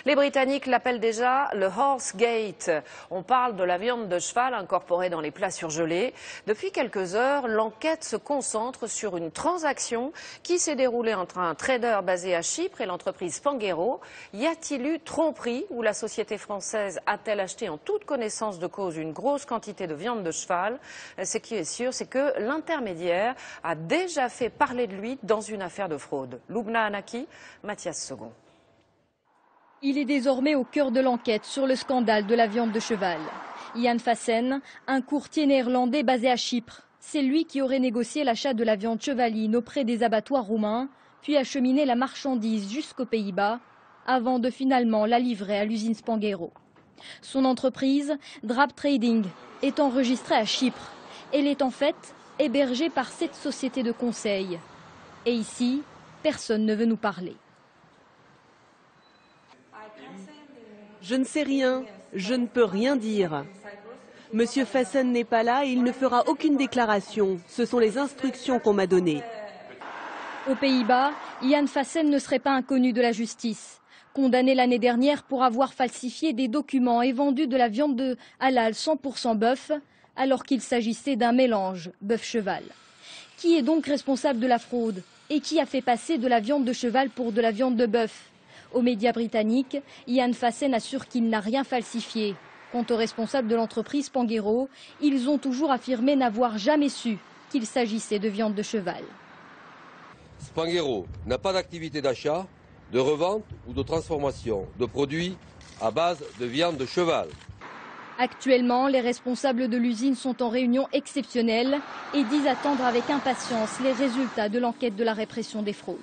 Les Britanniques l'appellent déjà le Horse Gate. On parle de la viande de cheval incorporée dans les plats surgelés. Depuis quelques heures, l'enquête se concentre sur une transaction qui s'est déroulée entre un trader basé à Chypre et l'entreprise Spanghero. Y a-t-il eu tromperie ou la société française a-t-elle acheté en toute connaissance de cause une grosse quantité de viande de cheval? Ce qui est sûr, c'est que l'intermédiaire a déjà fait parler de lui dans une affaire de fraude. Lubna Anaki, Mathias Second. Il est désormais au cœur de l'enquête sur le scandale de la viande de cheval. Jan Fassen, un courtier néerlandais basé à Chypre. C'est lui qui aurait négocié l'achat de la viande chevaline auprès des abattoirs roumains, puis acheminé la marchandise jusqu'aux Pays-Bas, avant de finalement la livrer à l'usine Spanghero. Son entreprise, Drap Trading, est enregistrée à Chypre. Elle est en fait hébergée par cette société de conseil. Et ici, personne ne veut nous parler. Je ne sais rien, je ne peux rien dire. Monsieur Fassen n'est pas là et il ne fera aucune déclaration. Ce sont les instructions qu'on m'a données. Aux Pays-Bas, Jan Fassen ne serait pas inconnu de la justice. Condamné l'année dernière pour avoir falsifié des documents et vendu de la viande de halal 100% bœuf, alors qu'il s'agissait d'un mélange bœuf-cheval. Qui est donc responsable de la fraude et qui a fait passer de la viande de cheval pour de la viande de bœuf? Aux médias britanniques, Jan Fassen assure qu'il n'a rien falsifié. Quant aux responsables de l'entreprise Spanghero, ils ont toujours affirmé n'avoir jamais su qu'il s'agissait de viande de cheval. Spanghero n'a pas d'activité d'achat, de revente ou de transformation de produits à base de viande de cheval. Actuellement, les responsables de l'usine sont en réunion exceptionnelle et disent attendre avec impatience les résultats de l'enquête de la répression des fraudes.